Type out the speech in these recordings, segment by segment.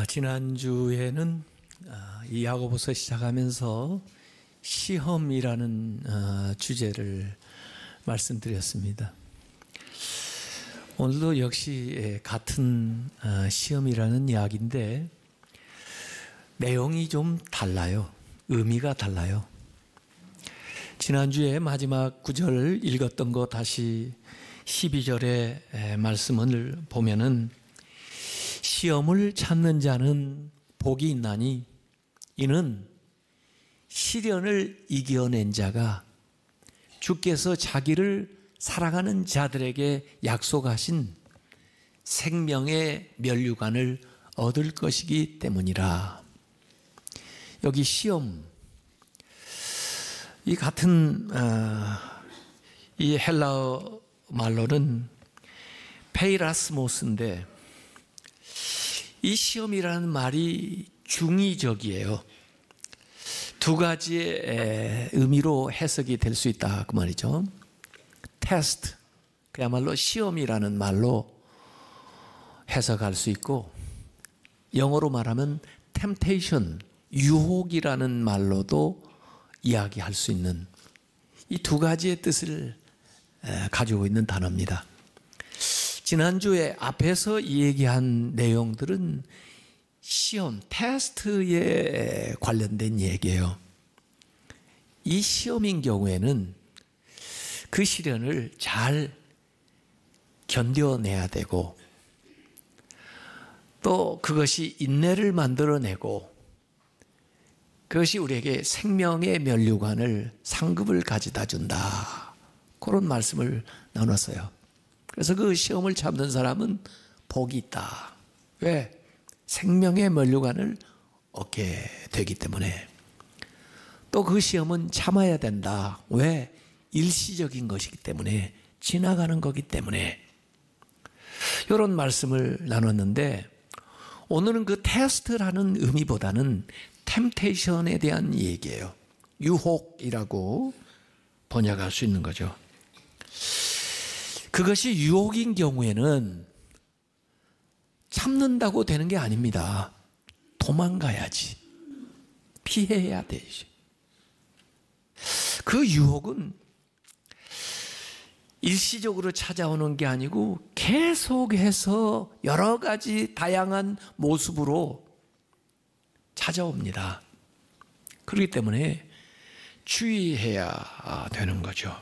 지난주에는 이 야고보서 시작하면서 시험이라는 주제를 말씀드렸습니다. 오늘도 역시 같은 시험이라는 이야기인데 내용이 좀 달라요. 의미가 달라요. 지난주에 마지막 구절을 읽었던 거 다시 12절의 말씀을 보면은 시험을 찾는 자는 복이 있나니 이는 시련을 이겨낸 자가 주께서 자기를 사랑하는 자들에게 약속하신 생명의 면류관을 얻을 것이기 때문이라. 여기 시험, 이 같은 이 헬라어 말로는 페이라스모스인데 이 시험이라는 말이 중의적이에요. 두 가지의 의미로 해석이 될 수 있다 그 말이죠. 테스트, 그야말로 시험이라는 말로 해석할 수 있고, 영어로 말하면 temptation, 유혹이라는 말로도 이야기할 수 있는 이 두 가지의 뜻을 가지고 있는 단어입니다. 지난주에 앞에서 얘기한 내용들은 시험, 테스트에 관련된 얘기예요. 이 시험인 경우에는 그 시련을 잘 견뎌내야 되고 또 그것이 인내를 만들어내고 그것이 우리에게 생명의 면류관을 상급을 가져다 준다. 그런 말씀을 나눴어요. 그래서 그 시험을 참는 사람은 복이 있다. 왜? 생명의 면류관을 얻게 되기 때문에. 또 그 시험은 참아야 된다. 왜? 일시적인 것이기 때문에, 지나가는 거기 때문에. 이런 말씀을 나눴는데 오늘은 그 테스트라는 의미보다는 템테이션에 대한 얘기예요. 유혹이라고 번역할 수 있는 거죠. 그것이 유혹인 경우에는 참는다고 되는 게 아닙니다. 도망가야지. 피해야 되지. 그 유혹은 일시적으로 찾아오는 게 아니고 계속해서 여러 가지 다양한 모습으로 찾아옵니다. 그렇기 때문에 주의해야 되는 거죠.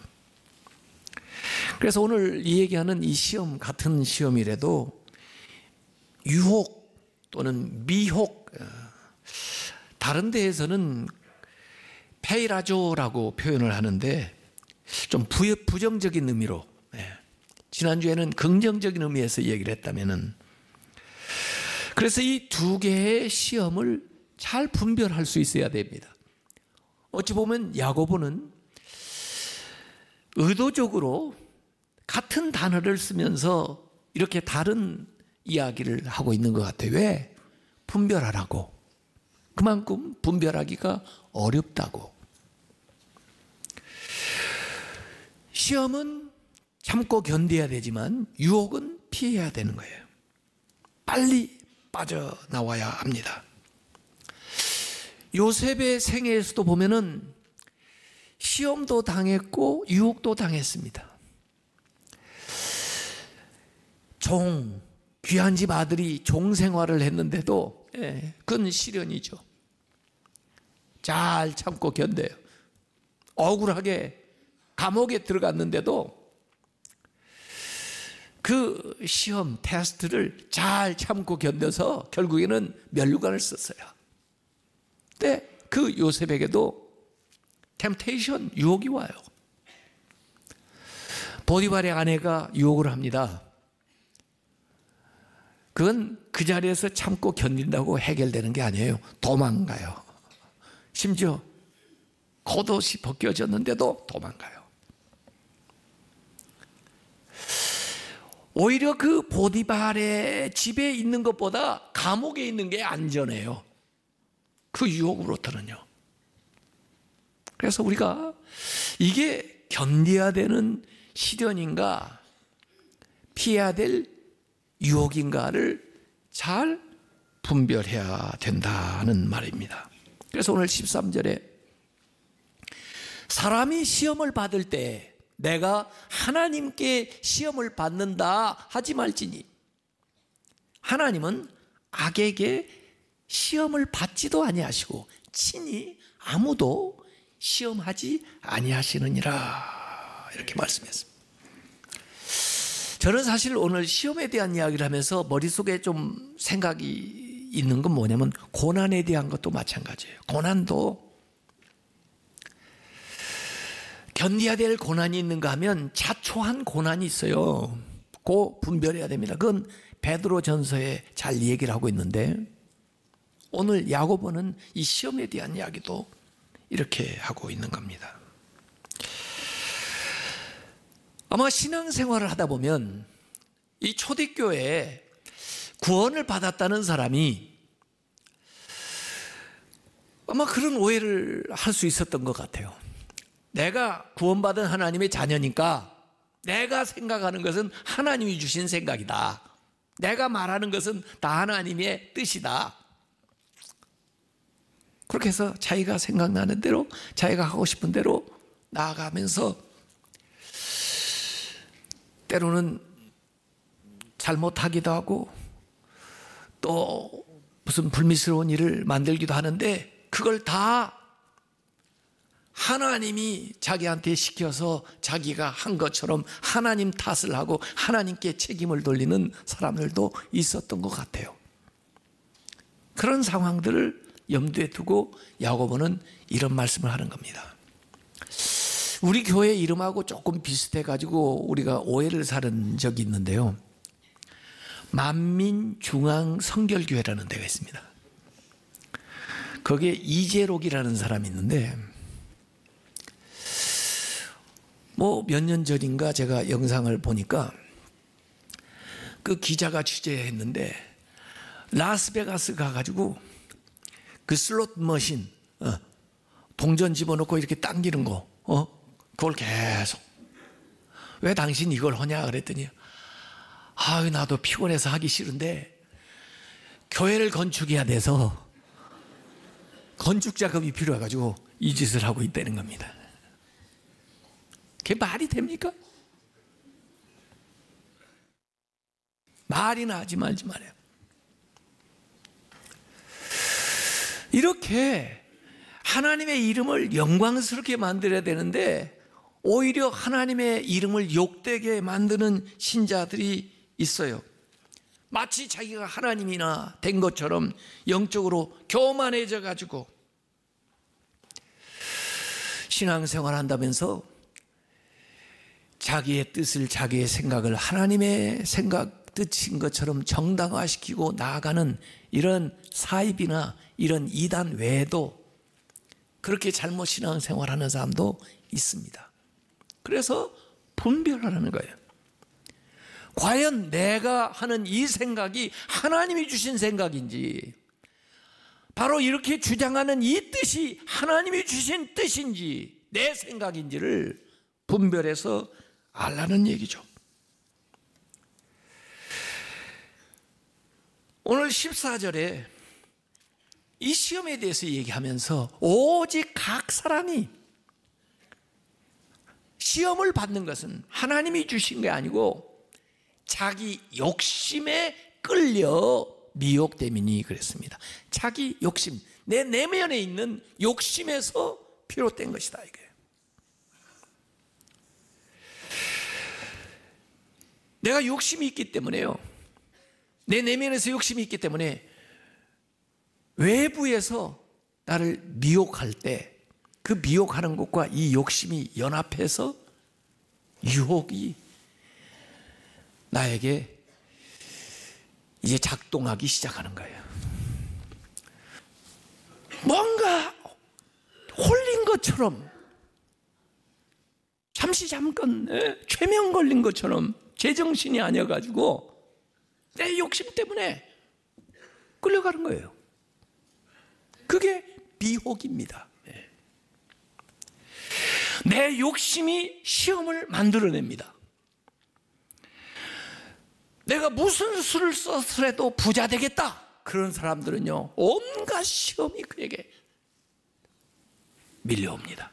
그래서 오늘 이 얘기하는 이 시험, 같은 시험이라도 유혹 또는 미혹, 다른 데에서는 페이라조라고 표현을 하는데 좀 부정적인 의미로, 지난주에는 긍정적인 의미에서 얘기를 했다면은, 그래서 이 두 개의 시험을 잘 분별할 수 있어야 됩니다. 어찌 보면 야고보는 의도적으로 같은 단어를 쓰면서 이렇게 다른 이야기를 하고 있는 것 같아요. 왜? 분별하라고. 그만큼 분별하기가 어렵다고. 시험은 참고 견뎌야 되지만 유혹은 피해야 되는 거예요. 빨리 빠져나와야 합니다. 요셉의 생애에서도 보면은 시험도 당했고 유혹도 당했습니다. 귀한 집 아들이 종 생활을 했는데도 그건 시련이죠. 잘 참고 견뎌요. 억울하게 감옥에 들어갔는데도 그 시험, 테스트를 잘 참고 견뎌서 결국에는 면류관을 썼어요. 근데 그 요셉에게도 템테이션, 유혹이 와요. 보디발의 아내가 유혹을 합니다. 그건 그 자리에서 참고 견딘다고 해결되는 게 아니에요. 도망가요. 심지어 겉옷이 벗겨졌는데도 도망가요. 오히려 그 보디발의 집에 있는 것보다 감옥에 있는 게 안전해요. 그 유혹으로부터는요. 그래서 우리가 이게 견뎌야 되는 시련인가 피해야 될 유혹인가를 잘 분별해야 된다는 말입니다. 그래서 오늘 13절에 사람이 시험을 받을 때 내가 하나님께 시험을 받는다 하지 말지니, 하나님은 악에게 시험을 받지도 아니하시고 친히 아무도 시험하지 아니하시느니라, 이렇게 말씀했습니다. 저는 사실 오늘 시험에 대한 이야기를 하면서 머릿속에 좀 생각이 있는 건 뭐냐면 고난에 대한 것도 마찬가지예요. 고난도 견뎌야 될 고난이 있는가 하면 자초한 고난이 있어요. 그 분별해야 됩니다. 그건 베드로전서에 잘 얘기를 하고 있는데, 오늘 야고보는 이 시험에 대한 이야기도 이렇게 하고 있는 겁니다. 아마 신앙생활을 하다 보면 이 초대교회에 구원을 받았다는 사람이 아마 그런 오해를 할 수 있었던 것 같아요. 내가 구원받은 하나님의 자녀니까 내가 생각하는 것은 하나님이 주신 생각이다. 내가 말하는 것은 다 하나님의 뜻이다. 그렇게 해서 자기가 생각나는 대로, 자기가 하고 싶은 대로 나아가면서 때로는 잘못하기도 하고 또 무슨 불미스러운 일을 만들기도 하는데, 그걸 다 하나님이 자기한테 시켜서 자기가 한 것처럼 하나님 탓을 하고 하나님께 책임을 돌리는 사람들도 있었던 것 같아요. 그런 상황들을 염두에 두고 야고보는 이런 말씀을 하는 겁니다. 우리 교회 이름하고 조금 비슷해가지고 우리가 오해를 사는 적이 있는데요, 만민중앙성결교회라는 데가 있습니다. 거기에 이재록이라는 사람이 있는데, 뭐 몇 년 전인가 제가 영상을 보니까 그 기자가 취재했는데 라스베가스 가가지고 그 슬롯 머신 동전 집어넣고 이렇게 당기는 거 그걸 계속, 왜 당신 이걸 하냐 그랬더니, 나도 피곤해서 하기 싫은데 교회를 건축해야 돼서 건축 작업이 필요해가지고 이 짓을 하고 있다는 겁니다. 그게 말이 됩니까? 말이나 하지 말지 말아요. 이렇게 하나님의 이름을 영광스럽게 만들어야 되는데 오히려 하나님의 이름을 욕되게 만드는 신자들이 있어요. 마치 자기가 하나님이나 된 것처럼 영적으로 교만해져 가지고 신앙생활 한다면서 자기의 뜻을, 자기의 생각을 하나님의 생각, 뜻인 것처럼 정당화시키고 나아가는 이런 사입이나 이런 이단 외에도 그렇게 잘못 신앙생활하는 사람도 있습니다. 그래서 분별하라는 거예요. 과연 내가 하는 이 생각이 하나님이 주신 생각인지, 바로 이렇게 주장하는 이 뜻이 하나님이 주신 뜻인지 내 생각인지를 분별해서 알라는 얘기죠. 오늘 14절에 이 시험에 대해서 얘기하면서 오직 각 사람이 시험을 받는 것은 하나님이 주신 게 아니고 자기 욕심에 끌려 미혹됨이니 그랬습니다. 자기 욕심, 내 내면에 있는 욕심에서 비롯된 것이다 이거예요. 내가 욕심이 있기 때문에요, 내 내면에서 욕심이 있기 때문에 외부에서 나를 미혹할 때 그 미혹하는 것과 이 욕심이 연합해서 유혹이 나에게 이제 작동하기 시작하는 거예요. 뭔가 홀린 것처럼, 잠깐 최면 걸린 것처럼 제정신이 아니어가지고 내 욕심 때문에 끌려가는 거예요. 그게 미혹입니다. 내 욕심이 시험을 만들어냅니다. 내가 무슨 수를 써서라도 부자 되겠다, 그런 사람들은요, 온갖 시험이 그에게 밀려옵니다.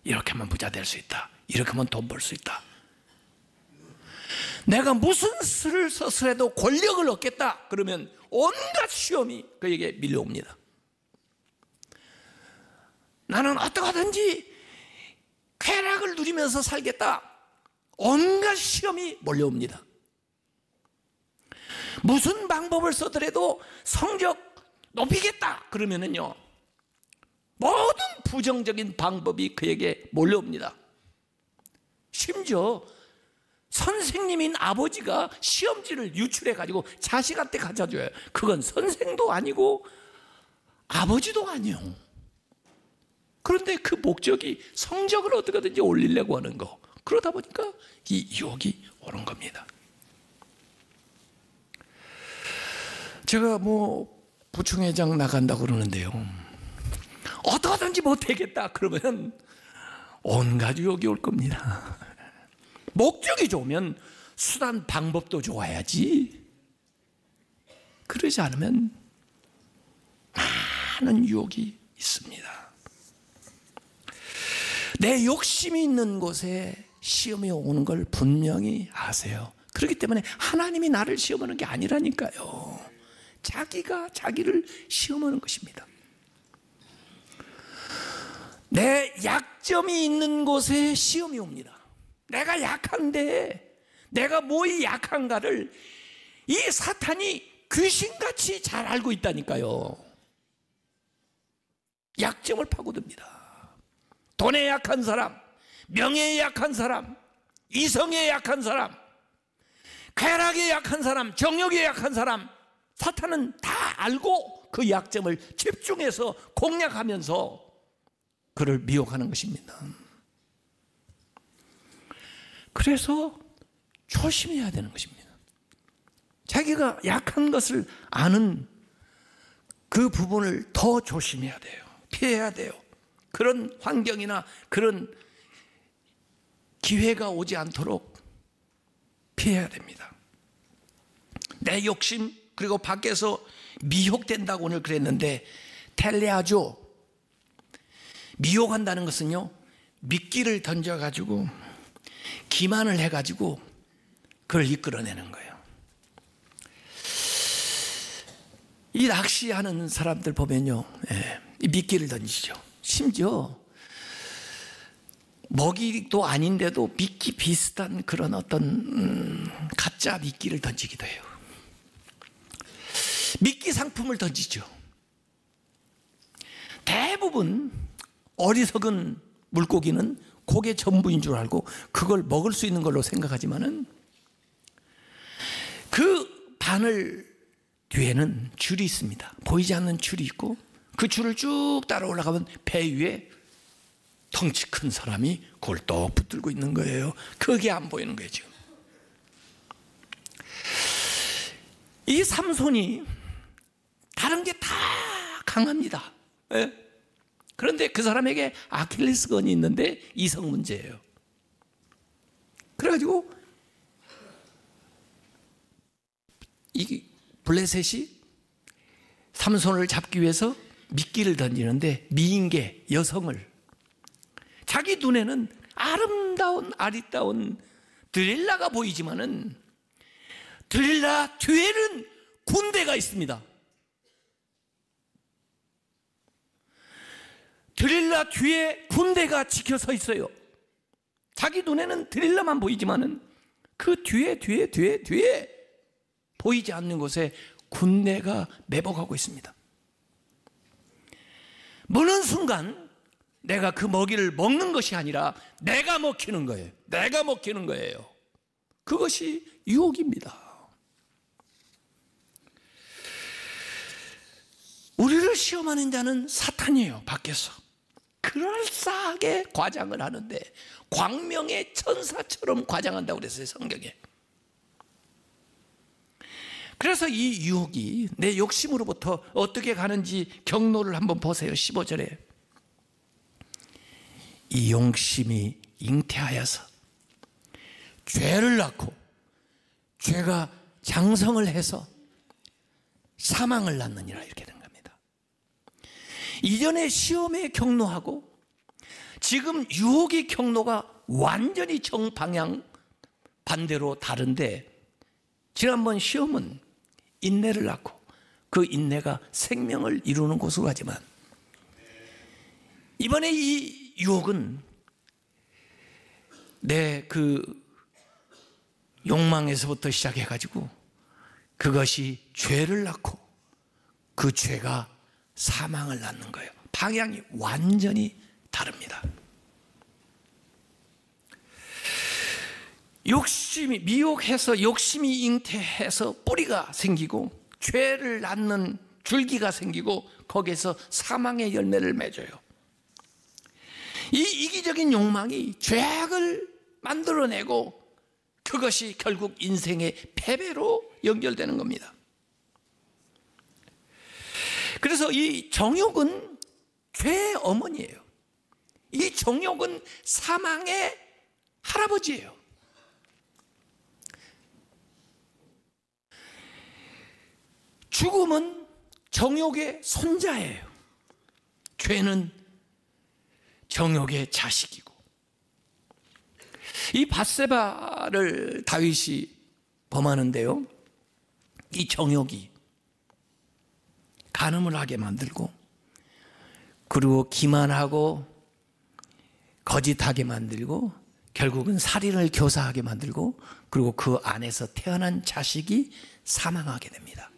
이렇게 하면 부자 될 수 있다, 이렇게 하면 돈 벌 수 있다, 내가 무슨 수를 써서라도 권력을 얻겠다, 그러면 온갖 시험이 그에게 밀려옵니다. 나는 어떻게든지 쾌락을 누리면서 살겠다, 온갖 시험이 몰려옵니다. 무슨 방법을 써더라도 성적 높이겠다 그러면은요, 모든 부정적인 방법이 그에게 몰려옵니다. 심지어 선생님인 아버지가 시험지를 유출해 가지고 자식한테 가져줘요. 그건 선생도 아니고 아버지도 아니요. 그런데 그 목적이 성적을 어떻게든지 올리려고 하는 거. 그러다 보니까 이 유혹이 오는 겁니다. 제가 부총회장 나간다고 그러는데요, 어떻게든지 못하겠다 그러면 온갖 유혹이 올 겁니다. 목적이 좋으면 수단 방법도 좋아야지. 그러지 않으면 많은 유혹이 있습니다. 내 욕심이 있는 곳에 시험이 오는 걸 분명히 아세요. 그렇기 때문에 하나님이 나를 시험하는 게 아니라니까요. 자기가 자기를 시험하는 것입니다. 내 약점이 있는 곳에 시험이 옵니다. 내가 약한데 내가 뭐이 약한가를 이 사탄이 귀신같이 잘 알고 있다니까요. 약점을 파고듭니다. 돈에 약한 사람, 명예에 약한 사람, 이성에 약한 사람, 쾌락에 약한 사람, 정욕에 약한 사람, 사탄은 다 알고 그 약점을 집중해서 공략하면서 그를 미혹하는 것입니다. 그래서 조심해야 되는 것입니다. 자기가 약한 것을 아는 그 부분을 더 조심해야 돼요. 피해야 돼요. 그런 환경이나 그런 기회가 오지 않도록 피해야 됩니다. 내 욕심, 그리고 밖에서 미혹된다고 오늘 그랬는데, 텔레아조, 미혹한다는 것은요, 미끼를 던져가지고 기만을 해가지고 그걸 이끌어내는 거예요. 이 낚시하는 사람들 보면요, 이 미끼를 던지죠. 심지어 먹이도 아닌데도 미끼 비슷한 그런 어떤 가짜 미끼를 던지기도 해요. 미끼 상품을 던지죠. 대부분 어리석은 물고기는 그게 전부인 줄 알고 그걸 먹을 수 있는 걸로 생각하지만은 그 바늘 뒤에는 줄이 있습니다. 보이지 않는 줄이 있고 그 줄을 쭉 따라 올라가면 배 위에 덩치 큰 사람이 그걸 똑 붙들고 있는 거예요. 그게 안 보이는 거예요, 지금. 이 삼손이 다른 게 다 강합니다. 예? 그런데 그 사람에게 아킬레스건이 있는데 이성 문제예요. 그래가지고 이 블레셋이 삼손을 잡기 위해서 미끼를 던지는데 미인계 여성을, 자기 눈에는 아름다운 아리따운 드릴라가 보이지만은 드릴라 뒤에는 군대가 있습니다. 드릴라 뒤에 군대가 지켜서 있어요. 자기 눈에는 드릴라만 보이지만은 그 뒤에 보이지 않는 곳에 군대가 매복하고 있습니다. 먹는 순간 내가 그 먹이를 먹는 것이 아니라 내가 먹히는 거예요. 내가 먹히는 거예요. 그것이 유혹입니다. 우리를 시험하는 자는 사탄이에요. 밖에서 그럴싸하게 과장을 하는데 광명의 천사처럼 과장한다고 그랬어요, 성경에. 그래서 이 유혹이 내 욕심으로부터 어떻게 가는지 경로를 한번 보세요. 15절에 이 욕심이 잉태하여서 죄를 낳고 죄가 장성을 해서 사망을 낳느니라 이렇게 된 겁니다. 이전의 시험의 경로하고 지금 유혹의 경로가 완전히 정방향 반대로 다른데, 지난번 시험은 인내를 낳고 그 인내가 생명을 이루는 곳으로 가지만, 이번에 이 유혹은 내 그 욕망에서부터 시작해가지고 그것이 죄를 낳고 그 죄가 사망을 낳는 거예요. 방향이 완전히 다릅니다. 욕심이 미혹해서 욕심이 잉태해서 뿌리가 생기고 죄를 낳는 줄기가 생기고 거기에서 사망의 열매를 맺어요. 이 이기적인 욕망이 죄악을 만들어내고 그것이 결국 인생의 패배로 연결되는 겁니다. 그래서 이 정욕은 죄의 어머니예요. 이 정욕은 사망의 할아버지예요. 죽음은 정욕의 손자예요. 죄는 정욕의 자식이고, 이 밧세바를 다윗이 범하는데요, 이 정욕이 간음을 하게 만들고, 그리고 기만하고 거짓하게 만들고, 결국은 살인을 교사하게 만들고, 그리고 그 안에서 태어난 자식이 사망하게 됩니다.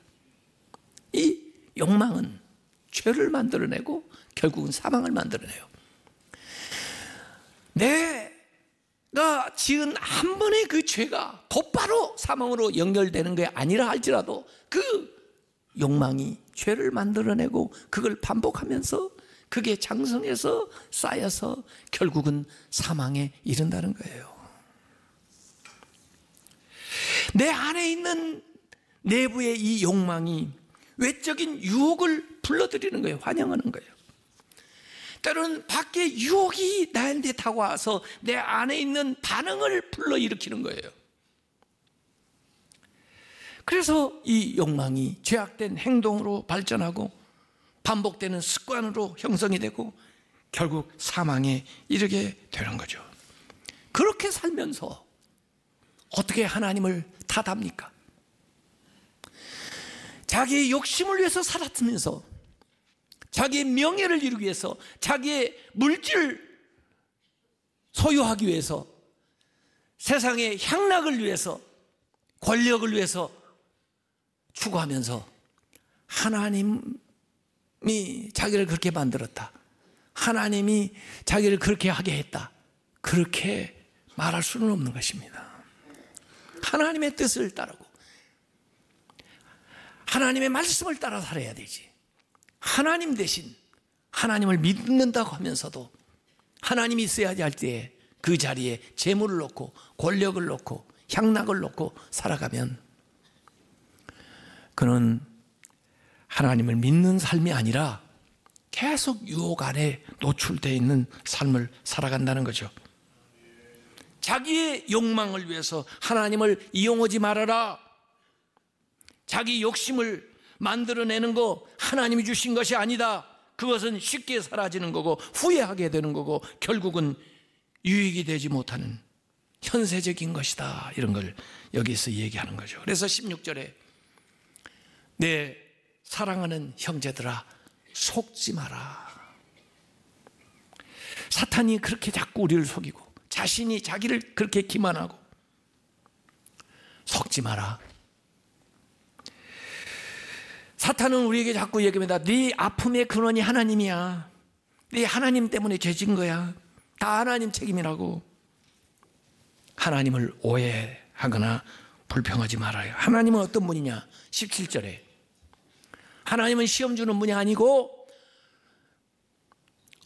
이 욕망은 죄를 만들어내고 결국은 사망을 만들어내요. 내가 지은 한 번의 그 죄가 곧바로 사망으로 연결되는 게 아니라 할지라도 그 욕망이 죄를 만들어내고 그걸 반복하면서 그게 장성해서 쌓여서 결국은 사망에 이른다는 거예요. 내 안에 있는 내부의 이 욕망이 외적인 유혹을 불러들이는 거예요. 환영하는 거예요. 때로는 밖에 유혹이 나한테 다가와서 내 안에 있는 반응을 불러일으키는 거예요. 그래서 이 욕망이 죄악된 행동으로 발전하고 반복되는 습관으로 형성이 되고 결국 사망에 이르게 되는 거죠. 그렇게 살면서 어떻게 하나님을 탓합니까? 자기의 욕심을 위해서 살았으면서 자기의 명예를 이루기 위해서 자기의 물질을 소유하기 위해서 세상의 향락을 위해서 권력을 위해서 추구하면서 하나님이 자기를 그렇게 만들었다, 하나님이 자기를 그렇게 하게 했다, 그렇게 말할 수는 없는 것입니다. 하나님의 뜻을 따르고 하나님의 말씀을 따라 살아야 되지. 하나님 대신 하나님을 믿는다고 하면서도 하나님이 있어야지 할 때에 그 자리에 재물을 놓고 권력을 놓고 향락을 놓고 살아가면 그는 하나님을 믿는 삶이 아니라 계속 유혹 안에 노출되어 있는 삶을 살아간다는 거죠. 자기의 욕망을 위해서 하나님을 이용하지 말아라. 자기 욕심을 만들어내는 거 하나님이 주신 것이 아니다. 그것은 쉽게 사라지는 거고 후회하게 되는 거고 결국은 유익이 되지 못하는 현세적인 것이다. 이런 걸 여기서 얘기하는 거죠. 그래서 16절에 내 사랑하는 형제들아 속지 마라. 사탄이 그렇게 자꾸 우리를 속이고 자신이 자기를 그렇게 기만하고 속지 마라. 사탄은 우리에게 자꾸 얘기합니다. 네 아픔의 근원이 하나님이야. 네 하나님 때문에 죄진 거야. 다 하나님 책임이라고. 하나님을 오해하거나 불평하지 말아요. 하나님은 어떤 분이냐? 17절에 하나님은 시험 주는 분이 아니고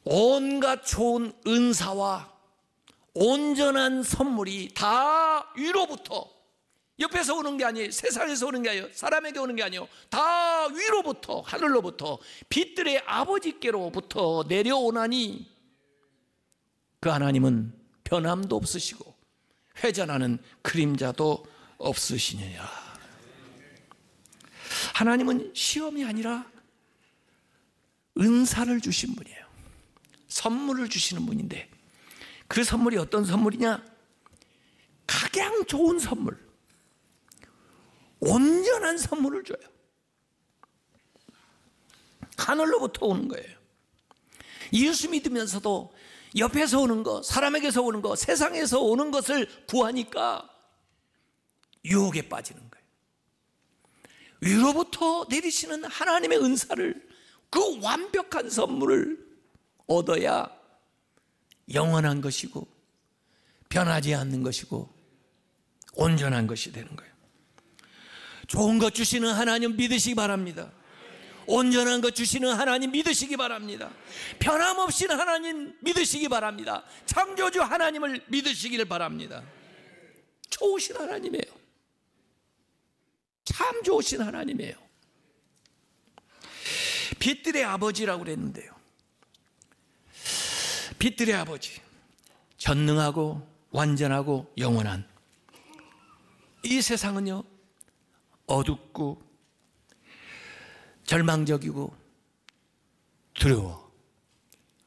온갖 좋은 은사와 온전한 선물이 다 위로부터, 옆에서 오는 게 아니에요. 세상에서 오는 게 아니에요. 사람에게 오는 게 아니에요. 다 위로부터, 하늘로부터, 빛들의 아버지께로부터 내려오나니 그 하나님은 변함도 없으시고 회전하는 그림자도 없으시느니라. 하나님은 시험이 아니라 은사를 주신 분이에요. 선물을 주시는 분인데 그 선물이 어떤 선물이냐? 가장 좋은 선물, 온전한 선물을 줘요. 하늘로부터 오는 거예요. 예수 믿으면서도 옆에서 오는 거, 사람에게서 오는 거, 세상에서 오는 것을 구하니까 유혹에 빠지는 거예요. 위로부터 내리시는 하나님의 은사를, 그 완벽한 선물을 얻어야 영원한 것이고 변하지 않는 것이고 온전한 것이 되는 거예요. 좋은 것 주시는 하나님 믿으시기 바랍니다. 온전한 것 주시는 하나님 믿으시기 바랍니다. 변함없인 하나님 믿으시기 바랍니다. 창조주 하나님을 믿으시기를 바랍니다. 좋으신 하나님이에요. 참 좋으신 하나님이에요. 빛들의 아버지라고 그랬는데요, 빛들의 아버지, 전능하고 완전하고 영원한 이 세상은요, 어둡고 절망적이고 두려워.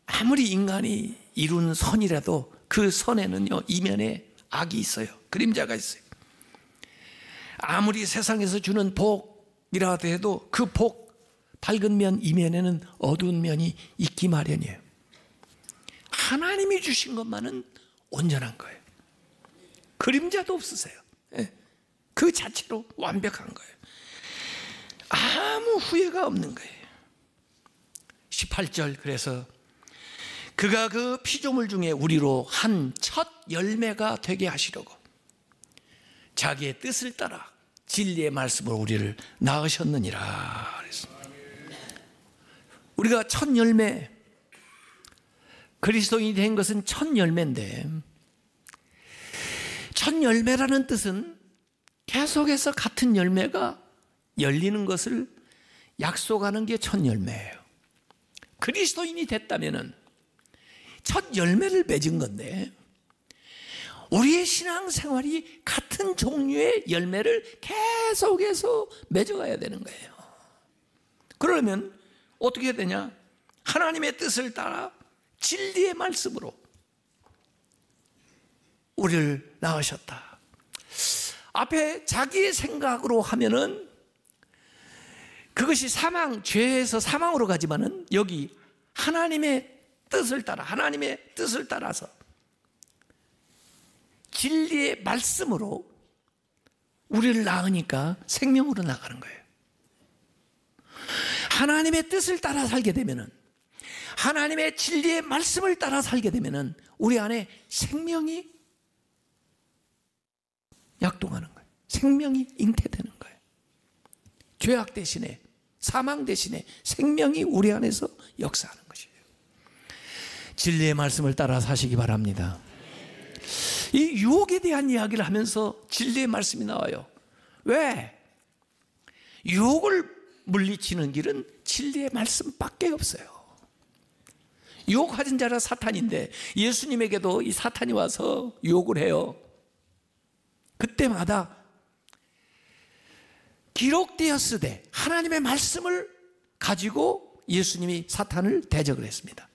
아무리 인간이 이룬 선이라도 그 선에는요, 이면에 악이 있어요. 그림자가 있어요. 아무리 세상에서 주는 복이라 해도 그 복, 밝은 면 이면에는 어두운 면이 있기 마련이에요. 하나님이 주신 것만은 온전한 거예요. 그림자도 없으세요. 그 자체로 완벽한 거예요. 아무 후회가 없는 거예요. 18절, 그래서 그가 그 피조물 중에 우리로 한 첫 열매가 되게 하시려고 자기의 뜻을 따라 진리의 말씀으로 우리를 낳으셨느니라 그랬습니다. 우리가 첫 열매, 그리스도인이 된 것은 첫 열매인데, 첫 열매라는 뜻은 계속해서 같은 열매가 열리는 것을 약속하는 게 첫 열매예요. 그리스도인이 됐다면 첫 열매를 맺은 건데, 우리의 신앙생활이 같은 종류의 열매를 계속해서 맺어가야 되는 거예요. 그러면 어떻게 되냐? 하나님의 뜻을 따라 진리의 말씀으로 우리를 낳으셨다. 앞에 자기의 생각으로 하면은 그것이 사망, 죄에서 사망으로 가지만은 여기 하나님의 뜻을 따라, 하나님의 뜻을 따라서 진리의 말씀으로 우리를 낳으니까 생명으로 나가는 거예요. 하나님의 뜻을 따라 살게 되면은, 하나님의 진리의 말씀을 따라 살게 되면은 우리 안에 생명이 약동하는 거예요. 생명이 잉태되는 거예요. 죄악 대신에, 사망 대신에 생명이 우리 안에서 역사하는 것이에요. 진리의 말씀을 따라 사시기 바랍니다. 이 유혹에 대한 이야기를 하면서 진리의 말씀이 나와요. 왜? 유혹을 물리치는 길은 진리의 말씀밖에 없어요. 유혹하는 자가 사탄인데 예수님에게도 이 사탄이 와서 유혹을 해요. 그때마다 기록되었으되 하나님의 말씀을 가지고 예수님이 사탄을 대적을 했습니다.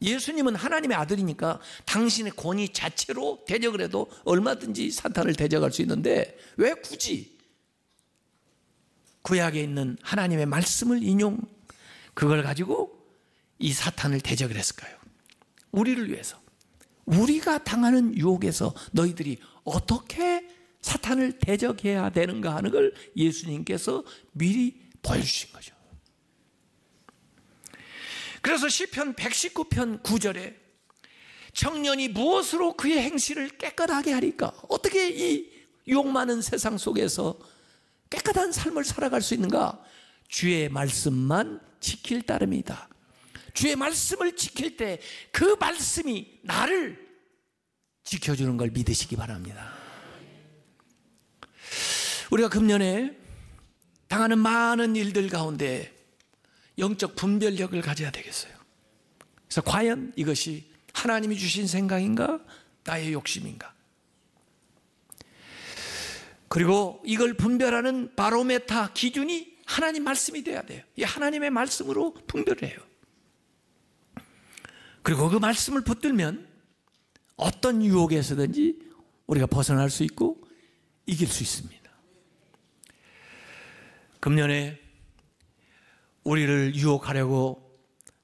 예수님은 하나님의 아들이니까 당신의 권위 자체로 대적을 해도 얼마든지 사탄을 대적할 수 있는데 왜 굳이 구약에 있는 하나님의 말씀을 그걸 가지고 이 사탄을 대적을 했을까요? 우리를 위해서, 우리가 당하는 유혹에서 너희들이 어떻게 사탄을 대적해야 되는가 하는 걸 예수님께서 미리 보여주신 거죠. 그래서 시편 119편 9절에 청년이 무엇으로 그의 행실을 깨끗하게 하리까? 어떻게 이 유혹 많은 세상 속에서 깨끗한 삶을 살아갈 수 있는가? 주의 말씀만 지킬 따름이다. 주의 말씀을 지킬 때 그 말씀이 나를 지켜주는 걸 믿으시기 바랍니다. 우리가 금년에 당하는 많은 일들 가운데 영적 분별력을 가져야 되겠어요. 그래서 과연 이것이 하나님이 주신 생각인가? 나의 욕심인가? 그리고 이걸 분별하는 바로메타 기준이 하나님 말씀이 돼야 돼요. 이 하나님의 말씀으로 분별해요. 그리고 그 말씀을 붙들면 어떤 유혹에서든지 우리가 벗어날 수 있고 이길 수 있습니다. 금년에 우리를 유혹하려고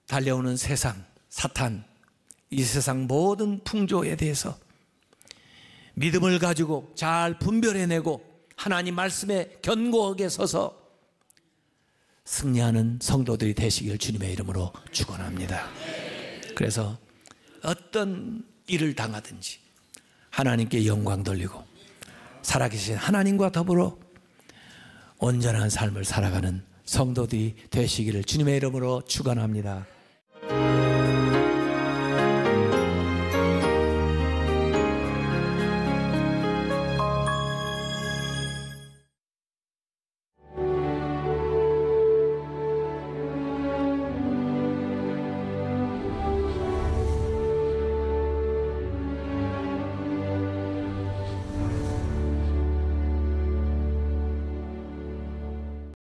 달려오는 세상, 사탄, 이 세상 모든 풍조에 대해서 믿음을 가지고 잘 분별해내고 하나님 말씀에 견고하게 서서 승리하는 성도들이 되시길 주님의 이름으로 축원합니다. 그래서 어떤 일을 당하든지 하나님께 영광 돌리고 살아계신 하나님과 더불어 온전한 삶을 살아가는 성도들이 되시기를 주님의 이름으로 축원합니다.